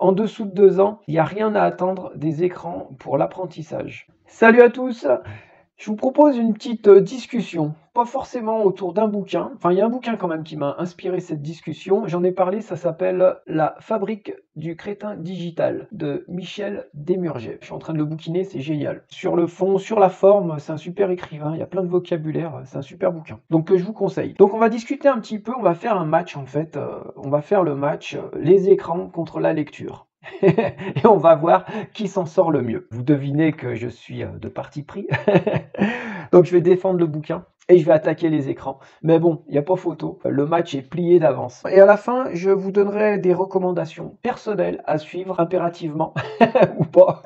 En dessous de 2 ans, il n'y a rien à attendre des écrans pour l'apprentissage. Salut à tous! Je vous propose une petite discussion, pas forcément autour d'un bouquin. Enfin, il y a un bouquin quand même qui m'a inspiré cette discussion. J'en ai parlé, ça s'appelle La fabrique du crétin digital de Michel Desmurger. Je suis en train de le bouquiner, c'est génial. Sur le fond, sur la forme, c'est un super écrivain, il y a plein de vocabulaire, c'est un super bouquin. Donc je vous conseille. Donc on va discuter un petit peu, on va faire un match en fait. On va faire le match les écrans contre la lecture. Et on va voir qui s'en sort le mieux. Vous devinez que je suis de parti pris. Donc je vais défendre le bouquin et je vais attaquer les écrans. Mais bon, il n'y a pas photo. Le match est plié d'avance. Et à la fin, je vous donnerai des recommandations personnelles à suivre impérativement. Ou pas.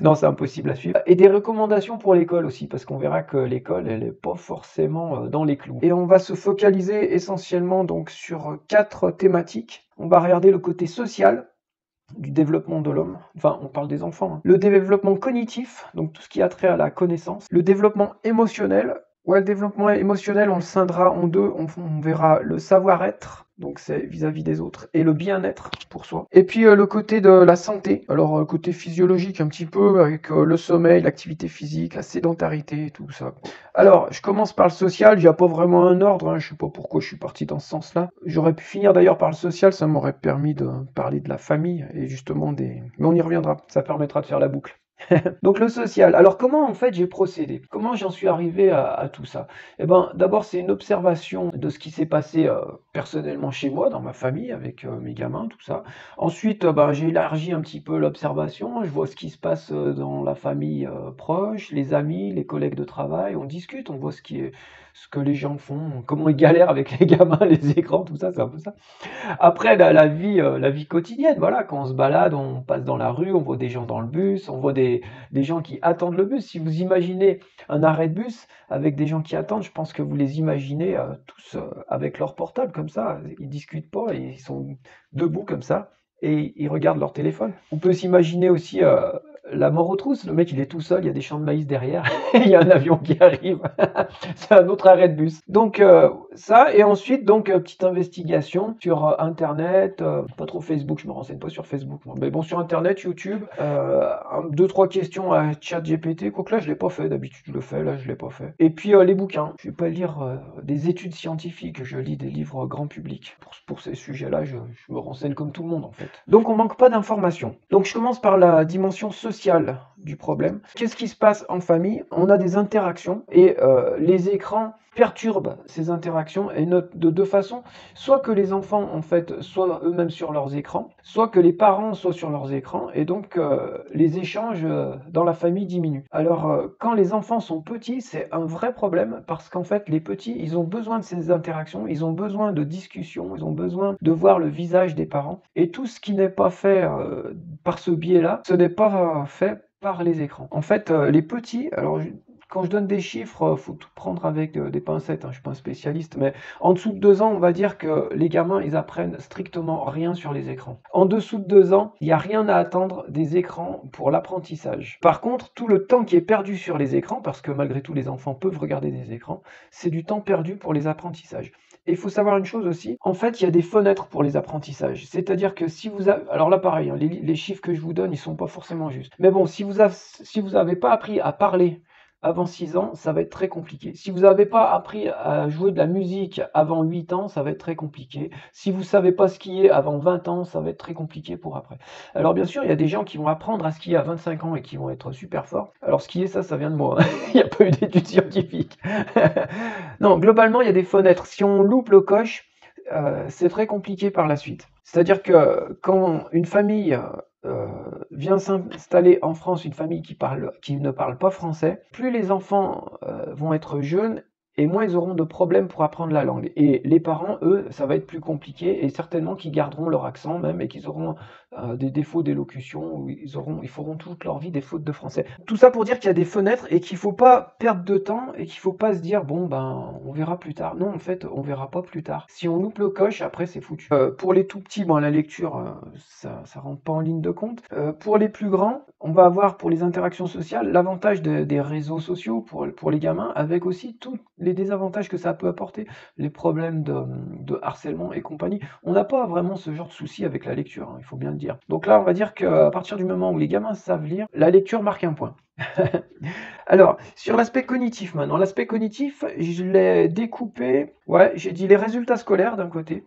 Non, c'est impossible à suivre. Et des recommandations pour l'école aussi, parce qu'on verra que l'école, elle n'est pas forcément dans les clous. Et on va se focaliser essentiellement donc sur 4 thématiques. On va regarder le côté social du développement de l'homme, enfin on parle des enfants, hein. Le développement cognitif, donc tout ce qui a trait à la connaissance, le développement émotionnel, le développement émotionnel on le scindera en deux, on verra le savoir-être, donc c'est vis-à-vis des autres, et le bien-être pour soi. Et puis le côté de la santé, alors côté physiologique un petit peu, avec le sommeil, l'activité physique, la sédentarité et tout ça. Alors, je commence par le social, il n'y a pas vraiment un ordre, hein, je ne sais pas pourquoi je suis parti dans ce sens-là. J'aurais pu finir d'ailleurs par le social, ça m'aurait permis de parler de la famille et justement des... Mais on y reviendra, ça permettra de faire la boucle. Donc le social. Alors comment en fait j'ai procédé? Comment j'en suis arrivé à tout ça? Eh ben d'abord c'est une observation de ce qui s'est passé personnellement chez moi, dans ma famille, avec mes gamins, tout ça. Ensuite j'ai élargi un petit peu l'observation, je vois ce qui se passe dans la famille proche, les amis, les collègues de travail, on discute, on voit ce que les gens font, comment ils galèrent avec les gamins, les écrans, tout ça, c'est un peu ça. Après, la vie quotidienne, voilà, quand on se balade, on passe dans la rue, on voit des gens dans le bus, on voit des gens qui attendent le bus. Si vous imaginez un arrêt de bus avec des gens qui attendent, je pense que vous les imaginez tous avec leur portable comme ça. Ils discutent pas, ils sont debout comme ça et ils regardent leur téléphone. On peut s'imaginer aussi la mort aux trousses. Le mec, il est tout seul, il y a des champs de maïs derrière, il y a un avion qui arrive. C'est un autre arrêt de bus. Donc ça, et ensuite, donc petite investigation sur Internet, pas trop Facebook, je me renseigne pas sur Facebook, moi. Mais bon, sur Internet, YouTube, 2-3 questions à ChatGPT, quoique là, je l'ai pas fait, d'habitude je le fais, là, je l'ai pas fait. Et puis les bouquins, je vais pas lire des études scientifiques, je lis des livres grand public. Pour ces sujets-là, je me renseigne comme tout le monde, en fait. Donc on manque pas d'informations. Donc je commence par la dimension sociale du problème. Qu'est-ce qui se passe en famille? On a des interactions et les écrans perturbent ces interactions et de deux façons, soit que les enfants en fait soient eux-mêmes sur leurs écrans, soit que les parents soient sur leurs écrans et donc les échanges dans la famille diminuent. Alors quand les enfants sont petits, c'est un vrai problème parce qu'en fait les petits, ils ont besoin de ces interactions, ils ont besoin de discussions, ils ont besoin de voir le visage des parents et tout ce qui n'est pas fait par ce biais-là, ce n'est pas fait par les écrans. En fait, les petits, alors quand je donne des chiffres, faut tout prendre avec des pincettes, hein, je suis pas un spécialiste, mais en dessous de 2 ans, on va dire que les gamins, ils apprennent strictement rien sur les écrans. En dessous de 2 ans, il n'y a rien à attendre des écrans pour l'apprentissage. Par contre, tout le temps qui est perdu sur les écrans, parce que malgré tout, les enfants peuvent regarder des écrans, c'est du temps perdu pour les apprentissages. Et il faut savoir une chose aussi, en fait, il y a des fenêtres pour les apprentissages. C'est-à-dire que si vous avez... Alors là, pareil, hein, les chiffres que je vous donne, ils sont pas forcément justes. Mais bon, si vous avez pas appris à parler avant 6 ans, ça va être très compliqué. Si vous n'avez pas appris à jouer de la musique avant 8 ans, ça va être très compliqué. Si vous ne savez pas skier avant 20 ans, ça va être très compliqué pour après. Alors bien sûr, il y a des gens qui vont apprendre à skier à 25 ans et qui vont être super forts. Alors skier, ça vient de moi. Il n'y a pas eu d'études scientifiques. Non, globalement, il y a des fenêtres. Si on loupe le coche, c'est très compliqué par la suite. C'est-à-dire que quand une famille vient s'installer en France, une famille qui ne parle pas français, plus les enfants vont être jeunes et moins ils auront de problèmes pour apprendre la langue. Et les parents, eux, ça va être plus compliqué et certainement qu'ils garderont leur accent même et qu'ils auront des défauts d'élocution ou ils feront toute leur vie des fautes de français. Tout ça pour dire qu'il y a des fenêtres et qu'il faut pas perdre de temps et qu'il faut pas se dire bon ben on verra plus tard. Non, en fait, on verra pas plus tard. Si on loupe le coche, après c'est foutu. Pour les tout petits, bon la lecture ça rentre pas en ligne de compte. Pour les plus grands, on va avoir pour les interactions sociales l'avantage des réseaux sociaux pour les gamins, avec aussi tous les désavantages que ça peut apporter, les problèmes de harcèlement et compagnie. On n'a pas vraiment ce genre de souci avec la lecture, hein, il faut bien le dire. Donc là, on va dire qu'à partir du moment où les gamins savent lire, la lecture marque un point. Alors, sur l'aspect cognitif maintenant, l'aspect cognitif, je l'ai découpé, ouais, j'ai dit les résultats scolaires d'un côté.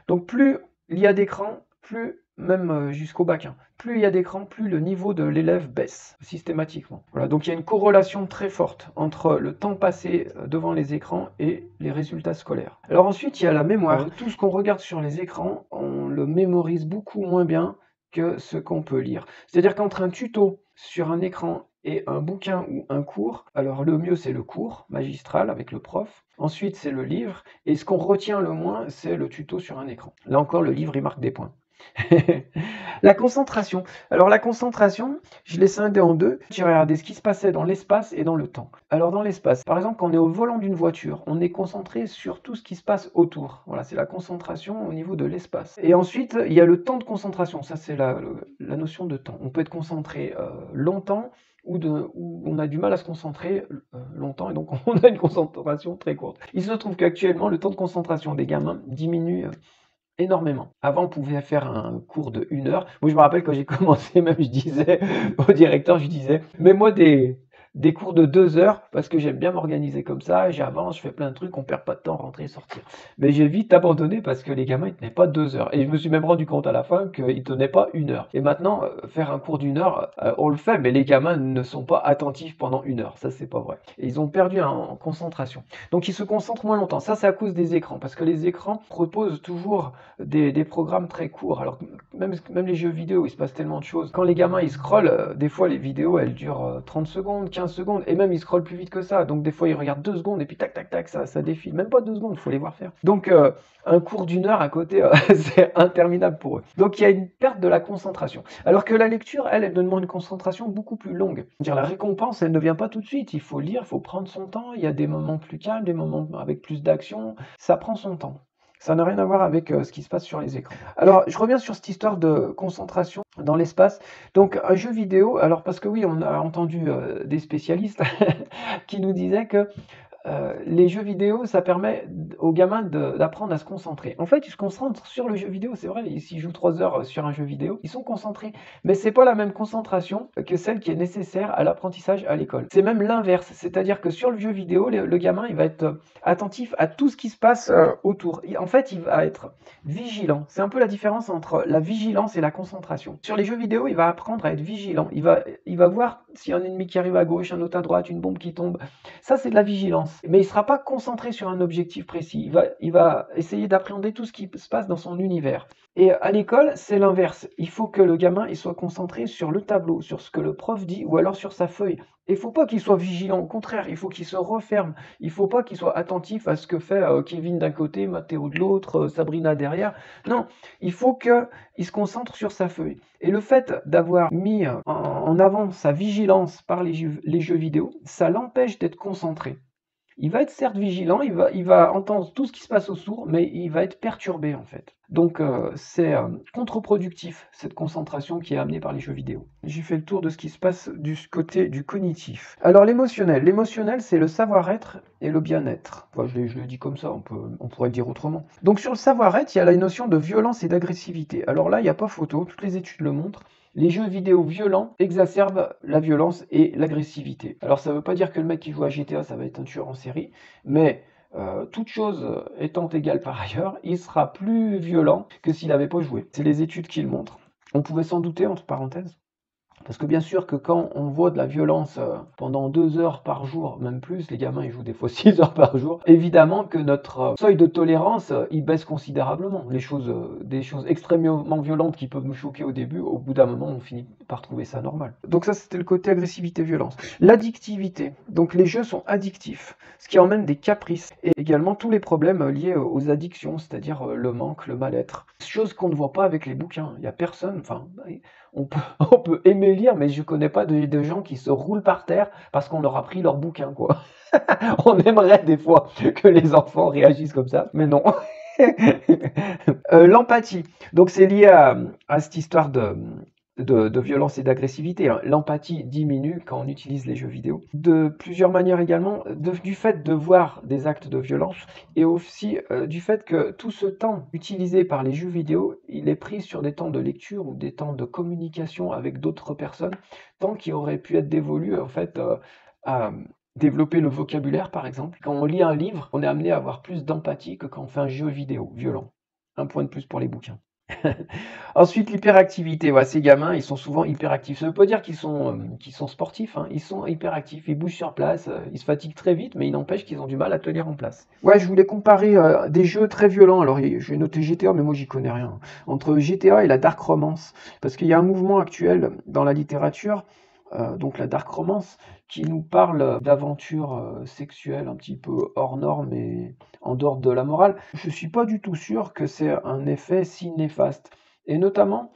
Donc plus il y a d'écran, plus, même jusqu'au bac 1, plus il y a d'écran, plus le niveau de l'élève baisse systématiquement. Voilà, donc il y a une corrélation très forte entre le temps passé devant les écrans et les résultats scolaires. Alors ensuite, il y a la mémoire. Tout ce qu'on regarde sur les écrans, on le mémorise beaucoup moins bien que ce qu'on peut lire. C'est-à-dire qu'entre un tuto sur un écran et un bouquin ou un cours, alors le mieux c'est le cours magistral avec le prof, ensuite c'est le livre, et ce qu'on retient le moins c'est le tuto sur un écran. Là encore le livre il marque des points. La concentration. Alors la concentration, je l'ai scindée en deux. J'ai regardé ce qui se passait dans l'espace et dans le temps. Alors dans l'espace, par exemple quand on est au volant d'une voiture, on est concentré sur tout ce qui se passe autour. Voilà, c'est la concentration au niveau de l'espace. Et ensuite, il y a le temps de concentration. Ça c'est la notion de temps. On peut être concentré longtemps ou on a du mal à se concentrer longtemps et donc on a une concentration très courte. Il se trouve qu'actuellement, le temps de concentration des gamins diminue énormément. Avant, on pouvait faire un cours de 1 heure. Moi, je me rappelle quand j'ai commencé, même je disais au directeur, je disais, mets-moi des cours de 2 heures, parce que j'aime bien m'organiser comme ça, j'avance, je fais plein de trucs, on perd pas de temps, rentrer et sortir. Mais j'ai vite abandonné parce que les gamins, ils tenaient pas 2 heures. Et je me suis même rendu compte à la fin qu'ils tenaient pas 1 heure. Et maintenant, faire un cours d'1 heure, on le fait, mais les gamins ne sont pas attentifs pendant 1 heure. Ça, c'est pas vrai. Et ils ont perdu en concentration. Donc, ils se concentrent moins longtemps. Ça, c'est à cause des écrans, parce que les écrans proposent toujours des programmes très courts. Alors, même les jeux vidéo, il se passe tellement de choses. Quand les gamins, ils scrollent, des fois, les vidéos, elles durent 30 secondes, 15 secondes, et même ils scrollent plus vite que ça. Donc des fois ils regardent 2 secondes et puis tac tac tac, ça défile. Même pas 2 secondes, il faut les voir faire. Donc un cours d'1 heure à côté, c'est interminable pour eux. Donc il y a une perte de la concentration. Alors que la lecture, elle demande une concentration beaucoup plus longue. Dire la récompense, elle ne vient pas tout de suite. Il faut lire, il faut prendre son temps. Il y a des moments plus calmes, des moments avec plus d'action. Ça prend son temps. Ça n'a rien à voir avec ce qui se passe sur les écrans. Alors, je reviens sur cette histoire de concentration dans l'espace. Donc, un jeu vidéo, alors parce que oui, on a entendu des spécialistes qui nous disaient que les jeux vidéo, ça permet aux gamins d'apprendre à se concentrer. En fait, ils se concentrent sur le jeu vidéo, c'est vrai, s'ils jouent 3 heures sur un jeu vidéo, ils sont concentrés. Mais c'est pas la même concentration que celle qui est nécessaire à l'apprentissage à l'école. C'est même l'inverse, c'est-à-dire que sur le jeu vidéo, le gamin, il va être attentif à tout ce qui se passe autour. En fait, il va être vigilant. C'est un peu la différence entre la vigilance et la concentration. Sur les jeux vidéo, il va apprendre à être vigilant. Il va voir s'il y a un ennemi qui arrive à gauche, un autre à droite, une bombe qui tombe. Ça, c'est de la vigilance. Mais il ne sera pas concentré sur un objectif précis. Il va essayer d'appréhender tout ce qui se passe dans son univers. Et à l'école, c'est l'inverse. Il faut que le gamin il soit concentré sur le tableau, sur ce que le prof dit, ou alors sur sa feuille. Il ne faut pas qu'il soit vigilant, au contraire, il faut qu'il se referme. Il ne faut pas qu'il soit attentif à ce que fait Kevin d'un côté, Mathéo de l'autre, Sabrina derrière. Non, il faut qu'il se concentre sur sa feuille. Et le fait d'avoir mis en avant sa vigilance par les jeux vidéo, ça l'empêche d'être concentré. Il va être certes vigilant, il va entendre tout ce qui se passe autour, mais il va être perturbé en fait. Donc c'est contre-productif cette concentration qui est amenée par les jeux vidéo. J'ai fait le tour de ce qui se passe du côté du cognitif. Alors l'émotionnel. L'émotionnel, c'est le savoir-être et le bien-être. Enfin, je le dis comme ça, on pourrait le dire autrement. Donc sur le savoir-être, il y a la notion de violence et d'agressivité. Alors là, il n'y a pas photo, toutes les études le montrent. Les jeux vidéo violents exacerbent la violence et l'agressivité. Alors ça ne veut pas dire que le mec qui joue à GTA, ça va être un tueur en série, mais toute chose étant égale par ailleurs, il sera plus violent que s'il n'avait pas joué. C'est les études qui le montrent. On pouvait s'en douter, entre parenthèses. Parce que bien sûr que quand on voit de la violence pendant 2 heures par jour, même plus, les gamins ils jouent des fois 6 heures par jour, évidemment que notre seuil de tolérance il baisse considérablement. Des choses extrêmement violentes qui peuvent nous choquer au début, au bout d'un moment on finit par trouver ça normal. Donc ça c'était le côté agressivité-violence. L'addictivité, donc les jeux sont addictifs, ce qui emmène des caprices et également tous les problèmes liés aux addictions, c'est-à-dire le manque, le mal-être. Chose qu'on ne voit pas avec les bouquins, il n'y a personne, enfin... On peut aimer lire, mais je connais pas de gens qui se roulent par terre parce qu'on leur a pris leur bouquin, quoi. On aimerait des fois que les enfants réagissent comme ça, mais non. L'empathie. Donc c'est lié à cette histoire de violence et d'agressivité, hein. L'empathie diminue quand on utilise les jeux vidéo. De plusieurs manières également, du fait de voir des actes de violence et aussi du fait que tout ce temps utilisé par les jeux vidéo, il est pris sur des temps de lecture ou des temps de communication avec d'autres personnes, temps qui aurait pu être dévolu en fait à développer le vocabulaire par exemple. Quand on lit un livre, on est amené à avoir plus d'empathie que quand on fait un jeu vidéo violent. Un point de plus pour les bouquins. Ensuite, l'hyperactivité. Ouais, ces gamins, ils sont souvent hyperactifs. Ça veut pas dire qu'ils sont sportifs, hein. Ils sont hyperactifs, ils bougent sur place, ils se fatiguent très vite, mais il n'empêche qu'ils ont du mal à tenir en place. Ouais, je voulais comparer des jeux très violents. Alors, je vais noter GTA, mais moi, j'y connais rien. Entre GTA et la dark romance. Parce qu'il y a un mouvement actuel dans la littérature, donc la dark romance, qui nous parle d'aventures sexuelles un petit peu hors normes et en dehors de la morale. Je suis pas du tout sûr que c'est un effet si néfaste. Et notamment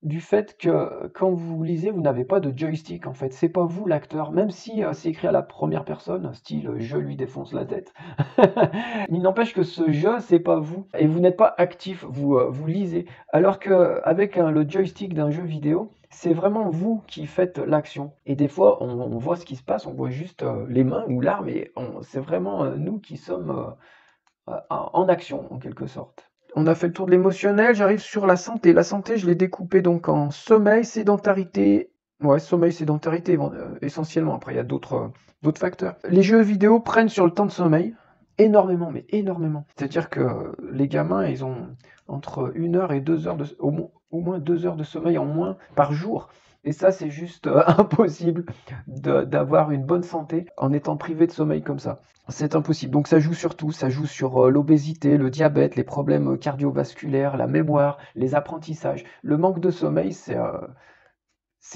du fait que quand vous lisez, vous n'avez pas de joystick en fait. C'est pas vous l'acteur, même si c'est écrit à la première personne, style je lui défonce la tête. Il n'empêche que ce jeu, c'est pas vous. Et vous n'êtes pas actif, vous lisez. Alors qu'avec le joystick d'un jeu vidéo, c'est vraiment vous qui faites l'action. Et des fois, on voit ce qui se passe, on voit juste les mains ou l'arme, et c'est vraiment nous qui sommes en action en quelque sorte. On a fait le tour de l'émotionnel, j'arrive sur la santé. La santé, je l'ai découpée donc en sommeil, sédentarité. Ouais, sommeil, sédentarité essentiellement. Après, il y a d'autres facteurs. Les jeux vidéo prennent sur le temps de sommeil énormément, mais énormément. C'est-à-dire que les gamins, ils ont entre 1 heure et 2 heures, au moins 2 heures de sommeil en moins par jour. Et ça, c'est juste impossible d'avoir une bonne santé en étant privé de sommeil comme ça. C'est impossible. Donc ça joue sur tout. Ça joue sur l'obésité, le diabète, les problèmes cardiovasculaires, la mémoire, les apprentissages. Le manque de sommeil, c'est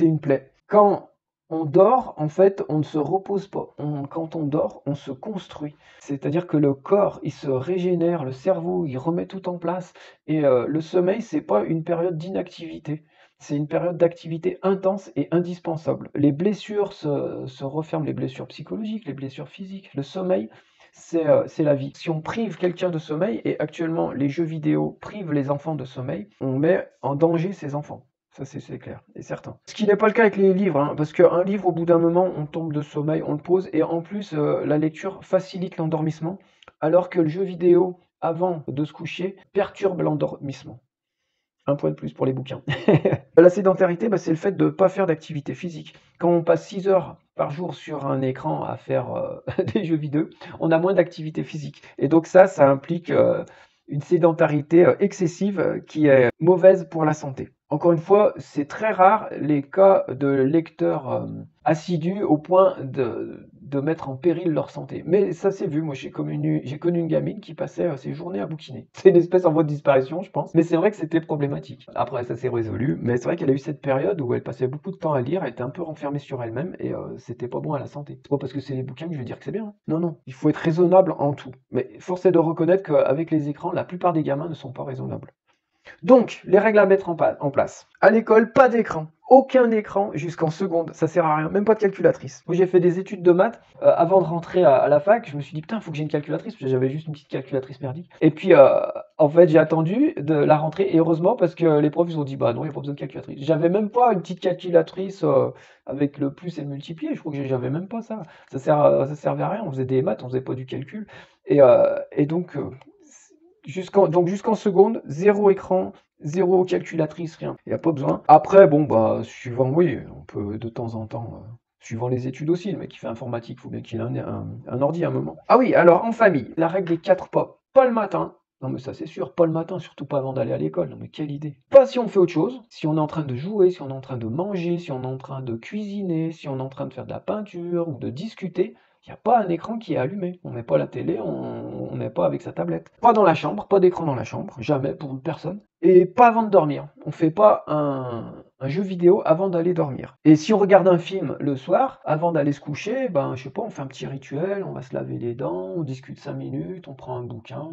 une plaie. Quand on dort, en fait, on ne se repose pas. Quand on dort, on se construit. C'est-à-dire que le corps, il se régénère, le cerveau, il remet tout en place. Et le sommeil, c'est pas une période d'inactivité. C'est une période d'activité intense et indispensable. Les blessures se referment, les blessures psychologiques, les blessures physiques. Le sommeil, c'est la vie. Si on prive quelqu'un de sommeil, et actuellement les jeux vidéo privent les enfants de sommeil, on met en danger ces enfants. Ça, c'est clair et certain. Ce qui n'est pas le cas avec les livres, hein, parce qu'un livre, au bout d'un moment, on tombe de sommeil, on le pose, et en plus, la lecture facilite l'endormissement, alors que le jeu vidéo, avant de se coucher, perturbe l'endormissement. Un point de plus pour les bouquins. La sédentarité, c'est le fait de ne pas faire d'activité physique. Quand on passe 6 heures par jour sur un écran à faire des jeux vidéo, on a moins d'activité physique. Et donc ça implique une sédentarité excessive qui est mauvaise pour la santé. Encore une fois, c'est très rare les cas de lecteurs assidus au point de mettre en péril leur santé. Mais ça s'est vu, moi j'ai connu une gamine qui passait ses journées à bouquiner. C'est une espèce en voie de disparition, je pense. Mais c'est vrai que c'était problématique. Après, ça s'est résolu. Mais c'est vrai qu'elle a eu cette période où elle passait beaucoup de temps à lire, elle était un peu renfermée sur elle-même et c'était pas bon à la santé. C'est pas parce que c'est les bouquins que je vais dire que c'est bien. Non, non. Il faut être raisonnable en tout. Mais force est de reconnaître qu'avec les écrans, la plupart des gamins ne sont pas raisonnables. Donc, les règles à mettre en place. À l'école, pas d'écran. Aucun écran jusqu'en seconde, ça sert à rien, même pas de calculatrice. Moi j'ai fait des études de maths, avant de rentrer à la fac, je me suis dit putain, faut que j'ai une calculatrice, parce que j'avais juste une petite calculatrice merdique. Et puis en fait j'ai attendu de la rentrée, et heureusement parce que les profs ils ont dit bah non, il n'y a pas besoin de calculatrice. J'avais même pas une petite calculatrice avec le plus et le multiplier, je crois que j'avais même pas ça. Ça servait à rien, on faisait des maths, on faisait pas du calcul. Et donc jusqu'en seconde, zéro écran, zéro calculatrice, rien. Il n'y a pas besoin. Après, bon, suivant, oui, on peut de temps en temps, suivant les études aussi, le mec qui fait informatique, il faut bien qu'il ait un ordi à un moment. Ah oui, alors en famille, la règle des 4 pas. Pas le matin. Non mais ça c'est sûr, pas le matin, surtout pas avant d'aller à l'école. Non mais quelle idée. Pas si on fait autre chose, si on est en train de jouer, si on est en train de manger, si on est en train de cuisiner, si on est en train de faire de la peinture ou de discuter. Il n'y a pas un écran qui est allumé. On met pas la télé, on n'est pas avec sa tablette. Pas dans la chambre, pas d'écran dans la chambre, jamais pour une personne. Et pas avant de dormir. On fait pas un jeu vidéo avant d'aller dormir. Et si on regarde un film le soir, avant d'aller se coucher, je sais pas, on fait un petit rituel, on va se laver les dents, on discute 5 minutes, on prend un bouquin.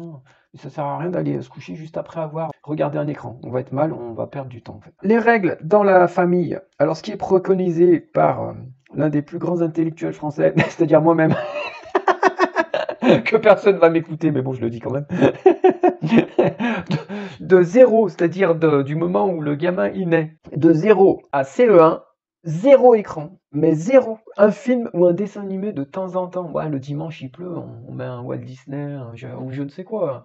Et ça sert à rien d'aller se coucher juste après avoir regardé un écran. On va être mal, on va perdre du temps en fait. Les règles dans la famille. Alors ce qui est préconisé par l'un des plus grands intellectuels français, c'est-à-dire moi-même, que personne va m'écouter, mais bon, je le dis quand même. De 0, c'est-à-dire du moment où le gamin il naît, de 0 à CE1, 0 écran, mais 0. Un film ou un dessin animé de temps en temps. Ouais, le dimanche il pleut, on met un Walt Disney ou je ne sais quoi.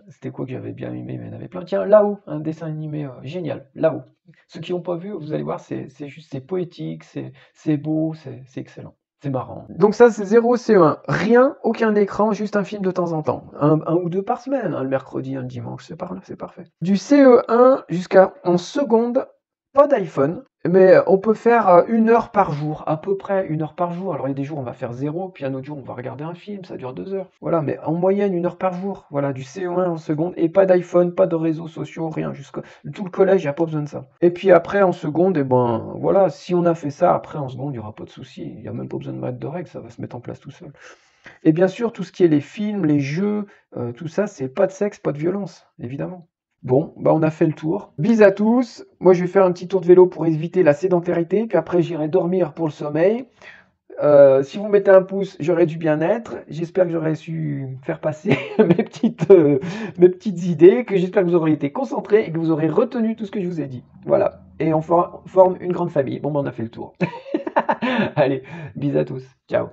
C'était quoi que j'avais bien aimé, mais il y en avait plein. Tiens, là-haut, un dessin animé génial, là-haut. Ceux qui n'ont pas vu, vous allez voir, c'est juste, c'est poétique, c'est beau, c'est excellent. C'est marrant. Donc ça, c'est 0 CE1. Rien, aucun écran, juste un film de temps en temps. Un ou deux par semaine, hein, le mercredi, un dimanche, c'est parfait. Du CE1 jusqu'à en seconde, pas d'iPhone, mais on peut faire 1 heure par jour, à peu près 1 heure par jour. Alors il y a des jours on va faire 0, puis un autre jour on va regarder un film, ça dure 2 heures. Voilà, mais en moyenne 1 heure par jour. Voilà, du CE1 en seconde, et pas d'iPhone, pas de réseaux sociaux, rien. Jusqu'à tout le collège, il n'y a pas besoin de ça. Et puis après en seconde, et ben voilà, si on a fait ça, après en seconde, il n'y aura pas de souci. Il n'y a même pas besoin de mettre de règles, ça va se mettre en place tout seul. Et bien sûr, tout ce qui est les films, les jeux, tout ça, c'est pas de sexe, pas de violence, évidemment. Bon, bah on a fait le tour. Bis à tous. Moi, je vais faire un petit tour de vélo pour éviter la sédentarité, puis après j'irai dormir pour le sommeil. Si vous mettez un pouce, j'aurai du bien-être. J'espère que j'aurai su faire passer mes petites idées, que j'espère que vous aurez été concentrés et que vous aurez retenu tout ce que je vous ai dit. Voilà. Et on forme une grande famille. Bon, bah on a fait le tour. Allez, bis à tous. Ciao.